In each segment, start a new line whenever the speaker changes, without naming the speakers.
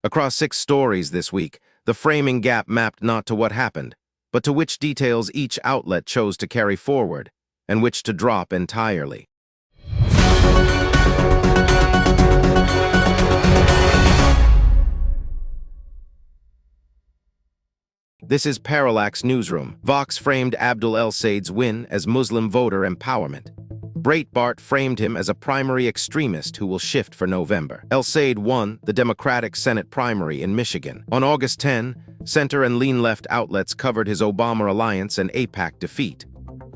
Across 6 stories this week, the framing gap mapped not to what happened, but to which details each outlet chose to carry forward, and which to drop entirely. This is Parallax Newsroom. Vox framed Abdul El-Sayed's win as Muslim voter empowerment. Breitbart framed him as a primary extremist who will shift for November. El-Sayed won the Democratic Senate primary in Michigan. On August 10, center and lean-left outlets covered his Obama alliance and AIPAC defeat.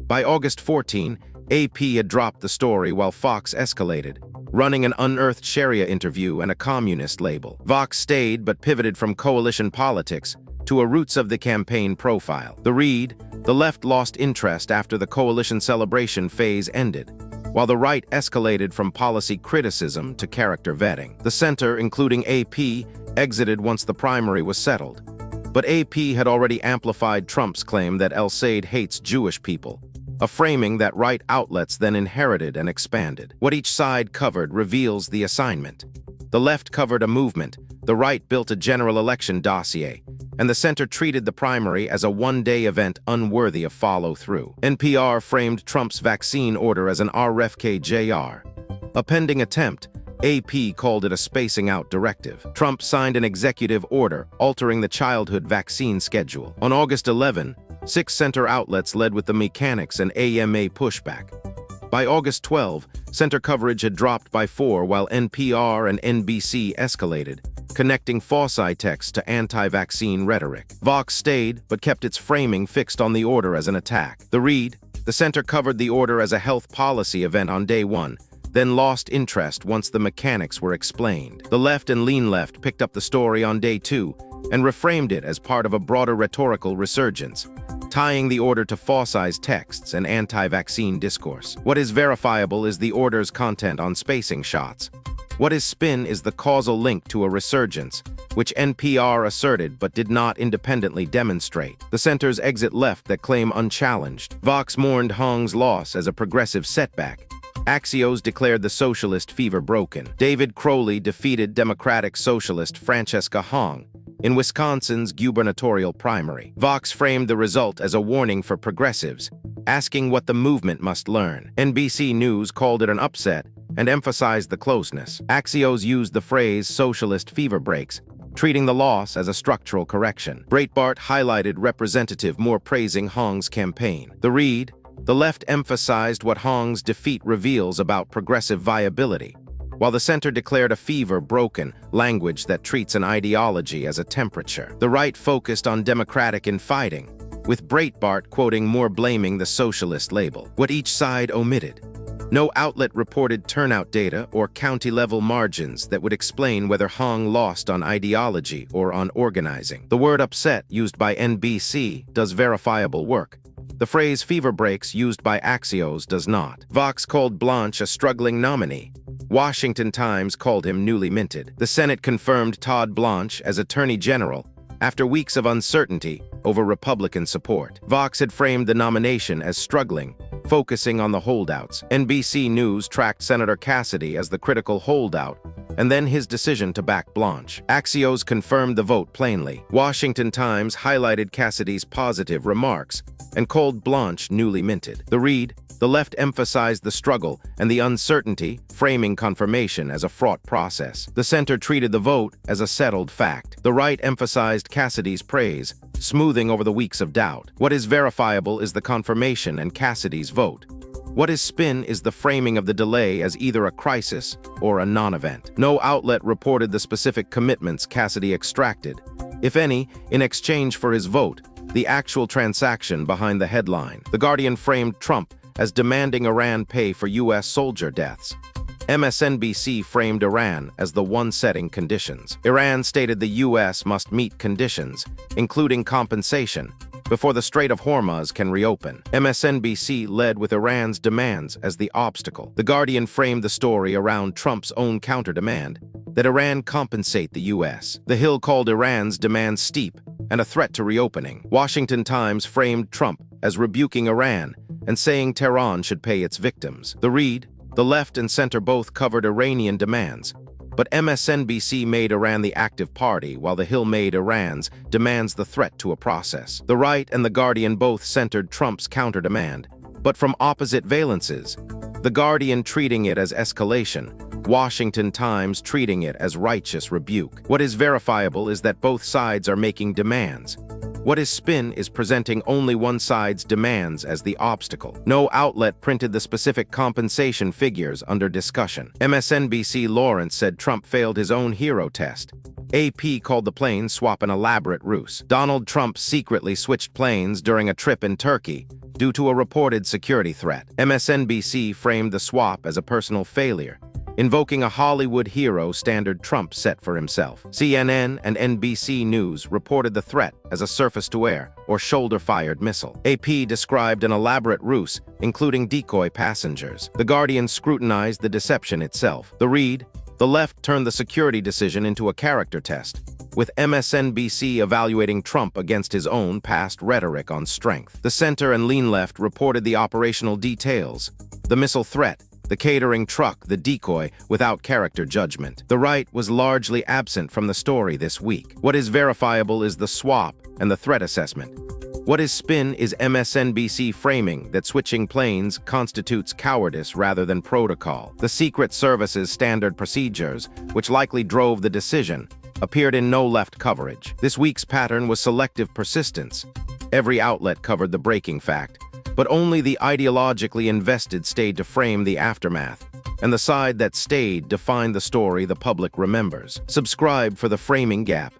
By August 14, AP had dropped the story while Fox escalated, running an unearthed Sharia interview and a communist label. Vox stayed but pivoted from coalition politics to a roots of the campaign profile. The read, the left lost interest after the coalition celebration phase ended, while the right escalated from policy criticism to character vetting. The center, including AP, exited once the primary was settled. But AP had already amplified Trump's claim that El-Sayed hates Jewish people, a framing that right outlets then inherited and expanded. What each side covered reveals the assignment. The left covered a movement, the right built a general election dossier, and the center treated the primary as a one-day event unworthy of follow-through. NPR framed Trump's vaccine order as an RFK-Jr. A pending attempt, AP called it a spacing-out directive. Trump signed an executive order altering the childhood vaccine schedule. On August 11, 6 center outlets led with the mechanics and AMA pushback. By August 12, center coverage had dropped by 4 while NPR and NBC escalated, connecting Fauci text to anti-vaccine rhetoric. Vox stayed, but kept its framing fixed on the order as an attack. The read, the center covered the order as a health policy event on day 1, then lost interest once the mechanics were explained. The left and lean left picked up the story on day 2 and reframed it as part of a broader rhetorical resurgence, tying the order to Fauci's texts and anti-vaccine discourse. What is verifiable is the order's content on spacing shots. What is spin is the causal link to a resurgence, which NPR asserted but did not independently demonstrate. The center's exit left that claim unchallenged. Vox mourned Hong's loss as a progressive setback. Axios declared the socialist fever broken. David Crowley defeated Democratic socialist Francesca Hong in Wisconsin's gubernatorial primary. Vox framed the result as a warning for progressives, asking what the movement must learn. NBC News called it an upset and emphasized the closeness. Axios used the phrase socialist fever breaks, treating the loss as a structural correction. Breitbart highlighted Representative Moore praising Hong's campaign. The read, the left emphasized what Hong's defeat reveals about progressive viability, while the center declared a fever broken, language that treats an ideology as a temperature. The right focused on democratic infighting, with Breitbart quoting Moore blaming the socialist label. What each side omitted. No outlet reported turnout data or county-level margins that would explain whether Hong lost on ideology or on organizing. The word upset used by NBC does verifiable work. The phrase fever breaks used by Axios does not. Vox called Blanche a struggling nominee. Washington Times called him newly minted. The Senate confirmed Todd Blanche as Attorney General after weeks of uncertainty over Republican support. Vox had framed the nomination as struggling, focusing on the holdouts. NBC News tracked Senator Cassidy as the critical holdout, and then his decision to back Blanche. Axios confirmed the vote plainly. Washington Times highlighted Cassidy's positive remarks and called Blanche newly minted. The read, the left emphasized the struggle and the uncertainty, framing confirmation as a fraught process. The center treated the vote as a settled fact. The right emphasized Cassidy's praise, smoothing over the weeks of doubt. What is verifiable is the confirmation and Cassidy's vote. What is spin is the framing of the delay as either a crisis or a non-event. No outlet reported the specific commitments Cassidy extracted, if any, in exchange for his vote, the actual transaction behind the headline. The Guardian framed Trump as demanding Iran pay for U.S. soldier deaths. MSNBC framed Iran as the one setting conditions. Iran stated the U.S. must meet conditions, including compensation, before the Strait of Hormuz can reopen. MSNBC led with Iran's demands as the obstacle. The Guardian framed the story around Trump's own counter-demand, that Iran compensate the U.S. The Hill called Iran's demands steep and a threat to reopening. Washington Times framed Trump as rebuking Iran and saying Tehran should pay its victims. The read, the left and center both covered Iranian demands, But MSNBC made Iran the active party, while The Hill made Iran's demands the threat to a process. The Right and The Guardian both centered Trump's counter-demand, but from opposite valences. The Guardian treating it as escalation, Washington Times treating it as righteous rebuke. What is verifiable is that both sides are making demands. What is spin is presenting only one side's demands as the obstacle. No outlet printed the specific compensation figures under discussion. MSNBC Lawrence said Trump failed his own hero test. AP called the plane swap an elaborate ruse. Donald Trump secretly switched planes during a trip in Turkey due to a reported security threat. MSNBC framed the swap as a personal failure, invoking a Hollywood hero standard Trump set for himself. CNN and NBC News reported the threat as a surface-to-air or shoulder-fired missile. AP described an elaborate ruse, including decoy passengers. The Guardian scrutinized the deception itself. The left turned the security decision into a character test, with MSNBC evaluating Trump against his own past rhetoric on strength. The center and lean left reported the operational details, the missile threat, the catering truck, the decoy, without character judgment. The right was largely absent from the story this week. What is verifiable is the swap and the threat assessment. What is spin is MSNBC framing that switching planes constitutes cowardice rather than protocol. The Secret Service's standard procedures, which likely drove the decision, appeared in no left coverage. This week's pattern was selective persistence. Every outlet covered the breaking fact, but only the ideologically invested stayed to frame the aftermath, and the side that stayed defined the story the public remembers. Subscribe for the framing gap.